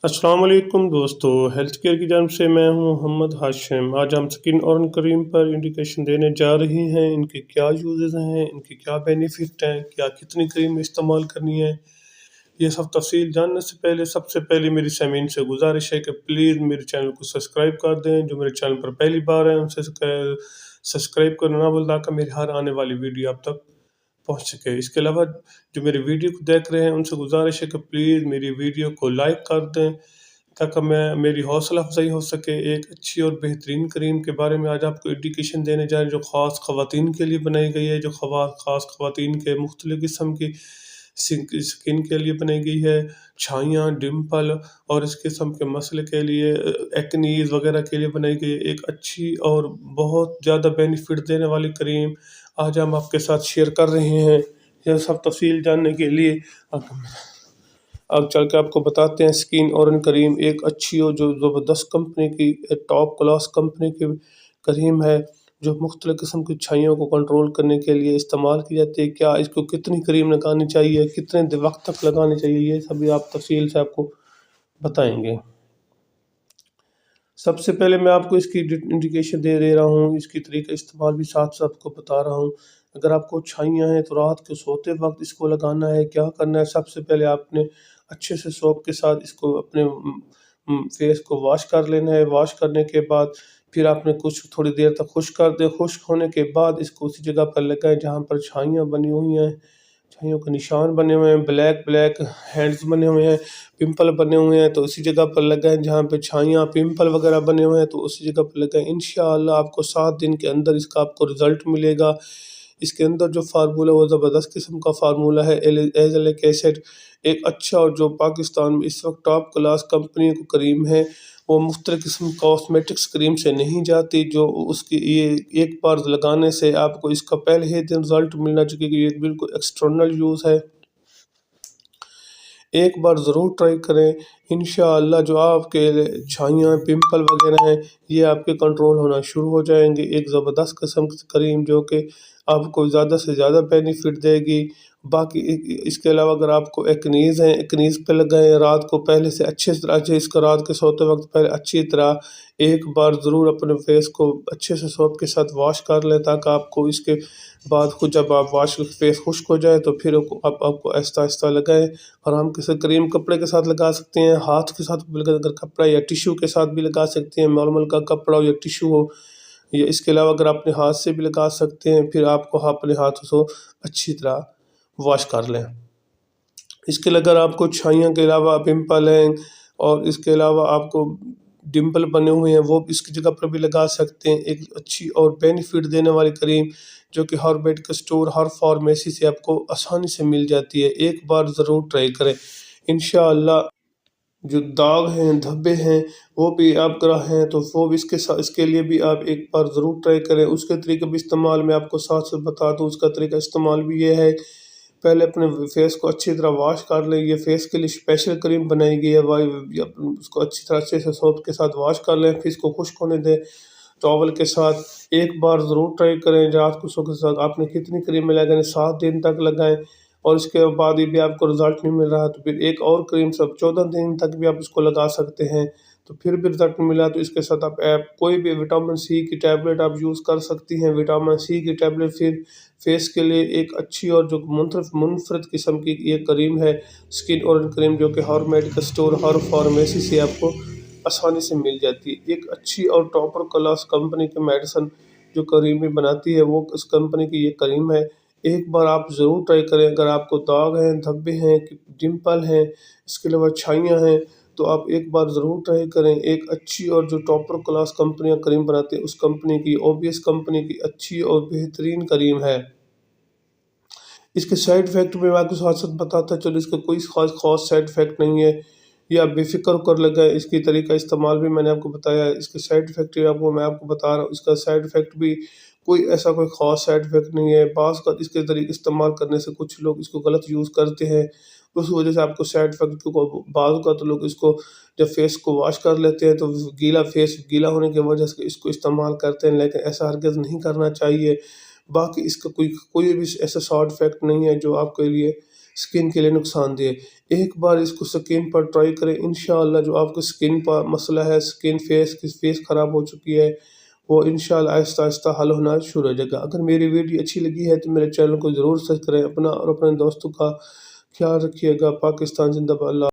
السلام علیکم دوستو، ہیلتھ کیئر کی جانب سے میں ہوں محمد ہاشم۔ آج ہم سکن اور کریم پر انڈیکیشن دینے جا رہے ہیں۔ ان کے کیا یوزز ہیں، ان کے کیا بینیفٹ ہیں، کیا کتنی کریم استعمال کرنی ہے، یہ سب تفصیل جاننے سے پہلے سب سے پہلے میری سامعین سے گزارش ہے کہ پلیز میرے چینل کو سبسکرائب کر دیں۔ جو میرے چینل پر پہلی بار ہیں ان سے سبسکرائب کرنا نہ بھول تاکہ میری ہر آنے والی ویڈیو آپ تک پہنچ سکے۔ اس کے علاوہ جو میری ویڈیو کو دیکھ رہے ہیں ان سے گزارش ہے کہ پلیز میری ویڈیو کو لائک کر دیں تاکہ میری حوصلہ افزائی ہو سکے۔ ایک اچھی اور بہترین کریم کے بارے میں آج آپ کو ایڈوکیشن دینے جا رہے ہیں جو خاص خواتین کے لیے بنائی گئی ہے، جو خاص خواتین کے مختلف قسم کی سکن کے لیے بنائی گئی ہے، چھائیاں، ڈمپل اور اس قسم کے مسئلے کے لیے، ایکنیز وغیرہ کے لیے بنائی گئی ایک اچھی اور بہت زیادہ بینیفٹ دینے والی کریم آج ہم آپ کے ساتھ شیئر کر رہے ہیں۔ یہ سب تفصیل جاننے کے لیے اب چل کے آپ کو بتاتے ہیں۔ سکن اور کریم ایک اچھی اور جو زبردست کمپنی کی ٹاپ کلاس کمپنی کی کریم ہے جو مختلف قسم کی چھائیوں کو کنٹرول کرنے کے لیے استعمال کی جاتی ہے۔ کیا اس کو کتنی کریم لگانی چاہیے، کتنے وقت تک لگانی چاہیے، یہ سبھی آپ تفصیل سے آپ کو بتائیں گے۔ سب سے پہلے میں آپ کو اس کی انڈیکیشن دے رہا ہوں، اس کی طریقہ استعمال بھی ساتھ ساتھ کو بتا رہا ہوں۔ اگر آپ کو چھائیاں ہیں تو رات کو سوتے وقت اس کو لگانا ہے۔ کیا کرنا ہے، سب سے پہلے آپ نے اچھے سے سوپ کے ساتھ اس کو اپنے فیس کو واش کر لینا ہے۔ واش کرنے کے بعد پھر آپ نے کچھ تھوڑی دیر تک خشک کر دیں۔ خشک ہونے کے بعد اس کو اسی جگہ پر لگائیں جہاں پر چھائیاں بنی ہوئی ہیں، چھائیوں کے نشان بنے ہوئے ہیں، بلیک ہینڈز بنے ہوئے ہیں، پمپل بنے ہوئے ہیں تو اسی جگہ پر لگائیں جہاں پہ چھائیاں پمپل وغیرہ بنے ہوئے ہیں تو اسی جگہ پر لگائیں۔ انشاءاللہ آپ کو 7 دن کے اندر اس کا آپ کو رزلٹ ملے گا۔ اس کے اندر جو فارمولہ وہ زبردست قسم کا فارمولہ ہے۔ ایزیلک ایسڈ ایک اچھا اور جو پاکستان میں اس وقت ٹاپ کلاس کمپنی کو کریم ہے، وہ مختلف قسم کاسمیٹکس کریم سے نہیں جاتی جو اس کی یہ ایک بار لگانے سے آپ کو اس کا پہلے ہی دن رزلٹ ملنا چاہیے کہ یہ بالکل ایکسٹرنل یوز ہے۔ ایک بار ضرور ٹرائی کریں، انشاءاللہ جو آپ کے چھائیاں پمپل وغیرہ ہیں یہ آپ کے کنٹرول ہونا شروع ہو جائیں گے۔ ایک زبردست قسم کی کریم جو کہ آپ کو زیادہ سے زیادہ بینیفٹ دے گی۔ باقی اس کے علاوہ اگر آپ کو ایکنیز ہیں، ایکنیز پہ لگائیں رات کو پہلے سے اچھے طرح اس کا رات کے سوتے وقت پہلے اچھی طرح ایک بار ضرور اپنے فیس کو اچھے سے سوپ کے ساتھ واش کر لیں تاکہ آپ کو اس کے بعد خود جب آپ فیس خشک ہو جائے تو پھر آپ کو آہستہ آہستہ لگائیں۔ اور ہم کسی کریم کپڑے کے ساتھ لگا سکتے ہیں، ہاتھ کے ساتھ بھی اگر کپڑا یا ٹیشو کے ساتھ بھی لگا سکتے ہیں، نارمل کا کپڑا ہو یا ٹیشو ہو، یا اس کے علاوہ اگر اپنے ہاتھ سے بھی لگا سکتے ہیں۔ پھر آپ کو اپنے ہاتھوں سے اچھی طرح واش کر لیں۔ اس کے اگر آپ کو چھائیوں کے علاوہ پمپل ہیں اور اس کے علاوہ آپ کو ڈمپل بنے ہوئے ہیں وہ اس کی جگہ پر بھی لگا سکتے ہیں۔ ایک اچھی اور بینیفٹ دینے والی کریم جو کہ ہر میڈیکل اسٹور، ہر فارمیسی سے آپ کو آسانی سے مل جاتی ہے۔ ایک بار ضرور ٹرائی کریں، انشاءاللہ جو داغ ہیں، دھبے ہیں، وہ بھی آپ کا ہیں تو وہ بھی اس کے لیے بھی آپ ایک بار ضرور ٹرائی کریں۔ اس کے طریقے بھی استعمال میں آپ کو ساتھ ساتھ بتا دوں۔ اس کا طریقہ استعمال بھی یہ ہے، پہلے اپنے فیس کو اچھی طرح واش کر لیں۔ یہ فیس کے لیے اسپیشل کریم بنائی گئی ہے، اس کو اچھی طرح سے سوپ کے ساتھ واش کر لیں، پھر اس کو خشک ہونے دیں ٹاول کے ساتھ۔ ایک بار ضرور ٹرائی کریں، رات کو سونے کے ساتھ آپ نے کتنی کریم لگائیں، 7 دن تک لگائیں اور اس کے بعد بھی آپ کو رزلٹ نہیں مل رہا تو پھر ایک اور کریم 14 دن تک بھی آپ اس کو لگا سکتے ہیں تو پھر بھی رزلٹ نہیں ملا تو اس کے ساتھ آپ کوئی بھی وٹامن سی کی ٹیبلٹ آپ یوز کر سکتی ہیں۔ وٹامن سی کی ٹیبلٹ پھر فیس کے لیے ایک اچھی اور جو منفرد قسم کی یہ کریم ہے، سکن اور کریم جو کہ ہر میڈیکل اسٹور، ہر فارمیسی سے آپ کو آسانی سے مل جاتی ہے۔ ایک اچھی اور ٹاپر کلاس کمپنی کی میڈیسن جو کریمیں بناتی ہے وہ اس کمپنی کی یہ کریم ہے۔ ایک بار آپ ضرور ٹرائی کریں۔ اگر آپ کو داغ ہیں، دھبے ہیں، ڈمپل ہیں، اس کے علاوہ چھائیاں ہیں تو آپ ایک بار ضرور ٹرائی کریں۔ ایک اچھی اور جو ٹاپر کلاس کمپنیاں کریم بناتی ہے اس کمپنی کی OBS کمپنی کی اچھی اور بہترین کریم ہے۔ اس کے سائیڈ ایفیکٹ میں آپ کو ساتھ ساتھ بتاتا چلو، اس کا کوئی خاص سائیڈ ایفیکٹ نہیں ہے، یہ آپ بے فکر کر لگائیں۔ اس کی طریقہ استعمال بھی میں نے آپ کو بتایا ہے۔ اس کے سائیڈ ایفیکٹ میں آپ کو بتا رہا ہوں، اس کا سائیڈ ایفیکٹ بھی کوئی خاص سائیڈ ایفیکٹ نہیں ہے۔ بعض کا اس کے طریقے استعمال کرنے سے کچھ لوگ اس کو غلط یوز کرتے ہیں، اس وجہ سے آپ کو سائیڈ ایفیکٹ کو بعض کا تو لوگ اس کو جب فیس کو واش کر لیتے ہیں تو فیس گیلا ہونے کی وجہ سے اس کو استعمال کرتے ہیں، لیکن ایسا ہرگز نہیں کرنا چاہیے۔ باقی اس کا کوئی بھی ایسا سائیڈ ایفیکٹ نہیں ہے جو آپ کے لیے اسکن کے لیے نقصان دہ ہے۔ ایک بار اس کو اسکن پر ٹرائی کریں، انشاءاللہ جو آپ کو اسکن پر مسئلہ ہے، اسکن فیس خراب ہو چکی ہے، وہ انشاءاللہ آہستہ آہستہ حل ہونا شروع ہو جائے گا۔ اگر میری ویڈیو اچھی لگی ہے تو میرے چینل کو ضرور سبسکرائب کریں، اپنا اور اپنے دوستوں کا خیال رکھیے گا۔ پاکستان زندہ باد۔ اللہ